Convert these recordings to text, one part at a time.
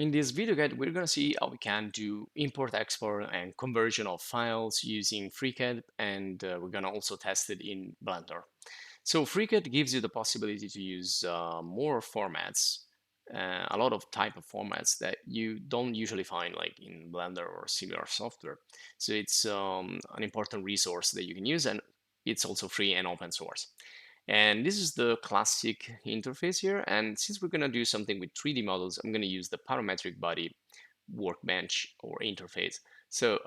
In this video guide, we're going to see how we can do import, export, and conversion of files using FreeCAD, and we're going to also test it in Blender. So FreeCAD gives you the possibility to use more formats, a lot of type of formats that you don't usually find like in Blender or similar software. So it's an important resource that you can use, and it's also free and open source. And this is the classic interface here. And since we're going to do something with 3D models, I'm going to use the parametric body workbench or interface. So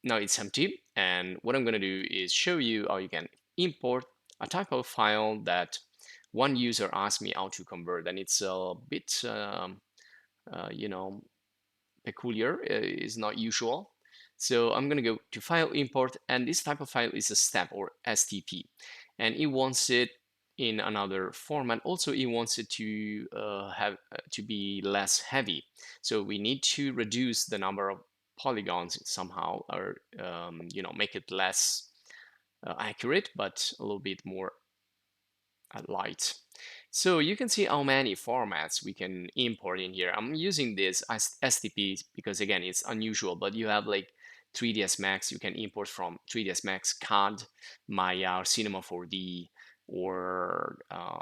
now it's empty. And what I'm going to do is show you how you can import a type of file that one user asked me how to convert. And it's a bit, you know, peculiar, is not usual. So I'm going to go to file import, and this type of file is a step or STP, and it wants it in another format. Also, it wants it to have to be less heavy. So we need to reduce the number of polygons somehow, or make it less accurate, but a little bit more light. So you can see how many formats we can import in here. I'm using this as STP because again, it's unusual, but you have like 3ds Max, you can import from 3ds Max, CAD, Maya, or Cinema 4D, or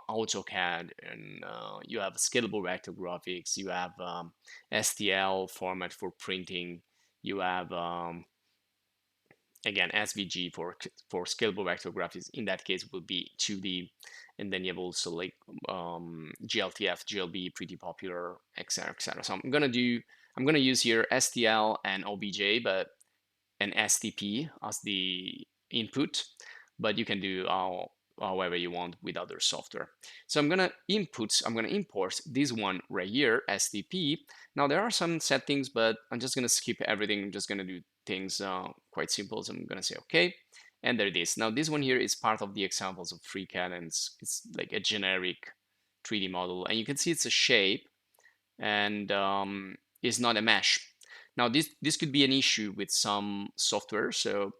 AutoCAD, and you have scalable vector graphics, you have STL format for printing, you have again SVG for scalable vector graphics. In that case, it would be 2D, and then you have also like GLTF, GLB, pretty popular, etc., etc. So I'm gonna use here STL and OBJ, but an STP as the input, but you can do however you want with other software. So I'm gonna import this one right here, STP. Now there are some settings, but I'm just gonna skip everything. I'm just gonna do things quite simple. So I'm gonna say okay, and there it is. Now this one here is part of the examples of FreeCAD, and it's like a generic 3D model, and you can see it's a shape, and it's not a mesh. Now this could be an issue with some software. So,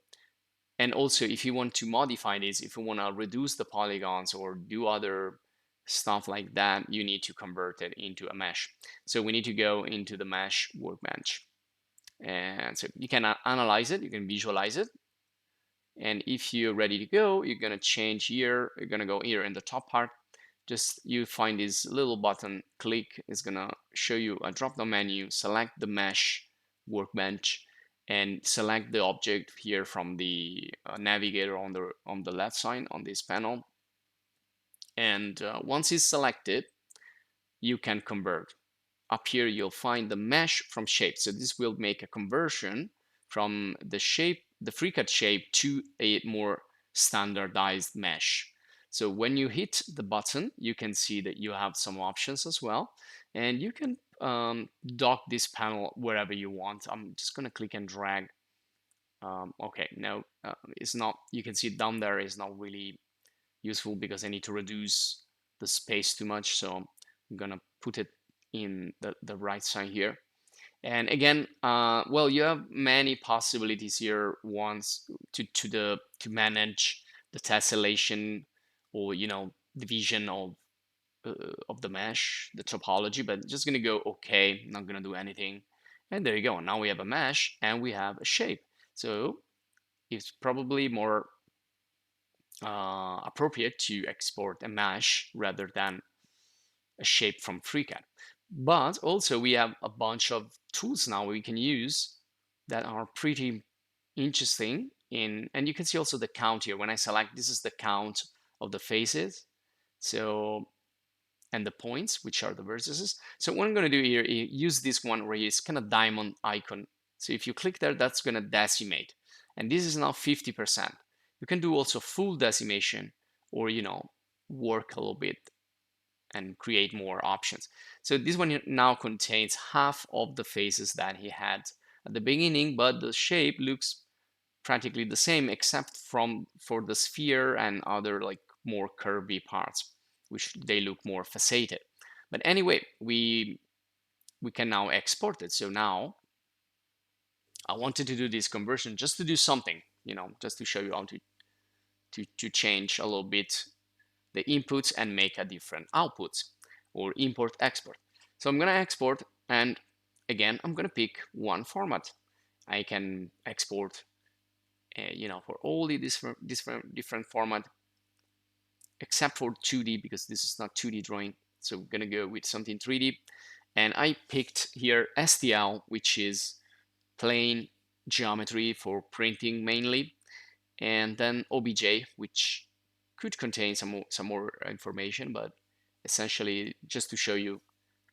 and also if you want to modify this, if you want to reduce the polygons or do other stuff like that, you need to convert it into a mesh. So we need to go into the mesh workbench, and so you can analyze it, you can visualize it, and if you're ready to go, you're going to change here, you're going to go here in the top part. Just you find this little button, click, it's gonna show you a drop-down menu, select the mesh workbench, and select the object here from the navigator on the left side on this panel. And once it's selected, you can convert. Up here you'll find the mesh from shape. So this will make a conversion from the shape, the FreeCAD shape, to a more standardized mesh. So when you hit the button, you can see that you have some options as well, and you can dock this panel wherever you want. I'm just going to click and drag. Okay, no, it's not. You can see down there is not really useful because I need to reduce the space too much. So I'm going to put it in the right side here. And again, well, you have many possibilities here. Once to manage the tessellation, or division of the mesh, the topology. But just gonna go okay, not gonna do anything, and there you go. Now we have a mesh and we have a shape. So it's probably more appropriate to export a mesh rather than a shape from FreeCAD. But also we have a bunch of tools now we can use that are pretty interesting and you can see also the count here. When I select, this is the count of the faces, so, and the points, which are the vertices. So what I'm going to do here is use this one where it's kind of diamond icon. So if you click there, that's going to decimate, and this is now 50%. You can do also full decimation, or work a little bit and create more options. So this one now contains half of the faces that he had at the beginning, but the shape looks practically the same except for the sphere and other like more curvy parts, which they look more faceted. But anyway, we can now export it. So now I wanted to do this conversion just to do something, just to show you how to change a little bit the inputs and make a different outputs, or import export. So I'm going to export, and again, I'm going to pick one format. I can export, for all the different format, except for 2D, because this is not 2D drawing. So we're going to go with something 3D. And I picked here STL, which is plain geometry for printing mainly, and then OBJ, which could contain some more information, but essentially just to show you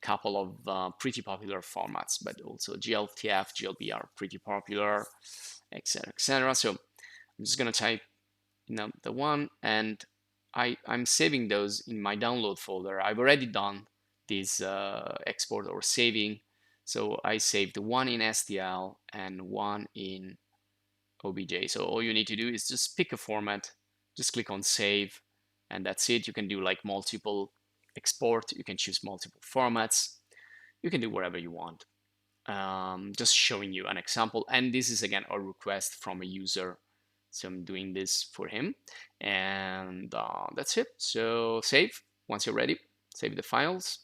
a couple of pretty popular formats. But also GLTF, GLB are pretty popular, etc., etc. So I'm just gonna type the one, and I'm saving those in my download folder. I've already done this export or saving, so I saved one in STL and one in OBJ. So all you need to do is just pick a format, just click on save, and that's it. You can do like multiple export, you can choose multiple formats, you can do whatever you want. Just showing you an example, and this is again a request from a user, so I'm doing this for him, and that's it. So save. Once you're ready, save the files.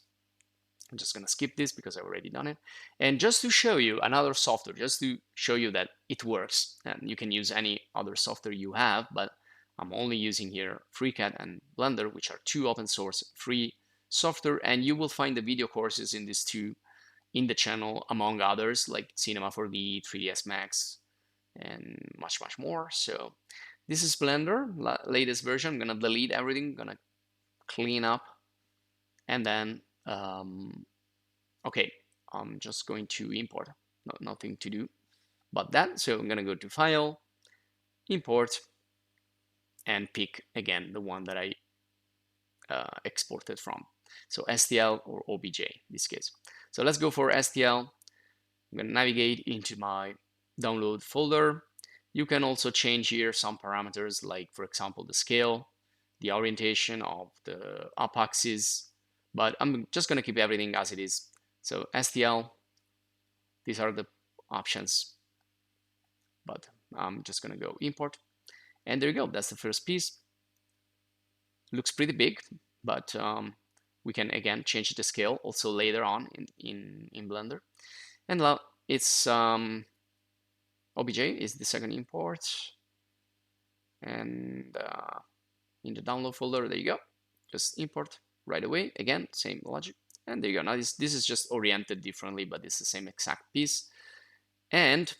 I'm just gonna skip this because I've already done it. And just to show you another software, just to show you that it works, and you can use any other software you have, but I'm only using here FreeCAD and Blender, which are two open source free software, and you will find the video courses in these two in the channel, among others like Cinema 4D, 3ds Max, and much more. So this is Blender, latest version. I'm gonna delete everything, gonna clean up, and then okay, I'm just going to import. Nothing to do but that. So I'm gonna go to File, Import, and pick again the one that I exported from. So STL or OBJ in this case. So let's go for STL. I'm gonna navigate into my download folder. You can also change here some parameters, like for example the scale, the orientation of the up axis, but I'm just gonna keep everything as it is. So STL, these are the options, but I'm just gonna go import, and there you go. That's the first piece. Looks pretty big, but we can again change the scale also later on in Blender. And now it's OBJ is the second import, and in the download folder, there you go. Just import right away. Again, same logic, and there you go. Now this is just oriented differently, but it's the same exact piece. And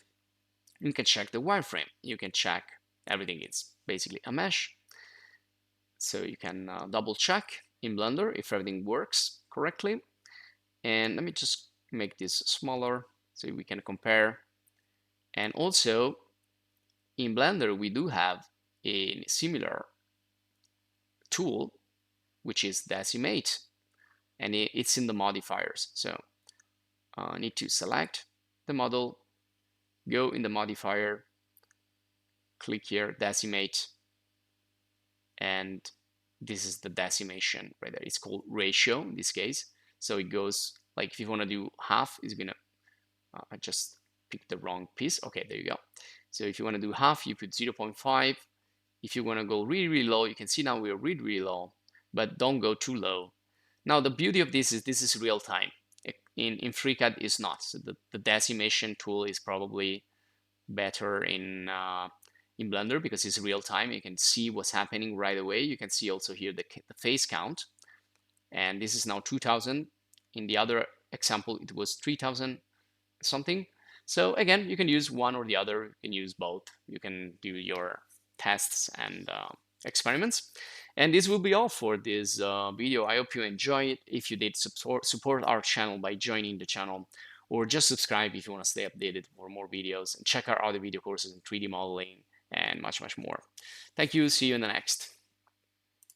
you can check the wireframe. You can check everything. It's basically a mesh, so you can double check in Blender if everything works correctly. And let me just make this smaller so we can compare. And also in Blender, we do have a similar tool, which is Decimate, and it's in the modifiers. So I need to select the model, go in the modifier, click here, Decimate, and this is the decimation right there. It's called ratio in this case. So it goes like, if you want to do half, it's gonna, I just picked the wrong piece. Okay, there you go. So if you want to do half, you put 0.5. If you want to go really low, you can see now we're really low, but don't go too low. Now the beauty of this is real time. In FreeCAD is not. So the decimation tool is probably better in Blender because it's real time. You can see what's happening right away. You can see also here the face count, and this is now 2000. In the other example, it was 3000 something. So again, you can use one or the other. You can use both. You can do your tests and experiments. And this will be all for this video. I hope you enjoy it. If you did, support our channel by joining the channel, or just subscribe if you want to stay updated for more videos, and check our other video courses in 3D modeling and much more. Thank you. See you in the next.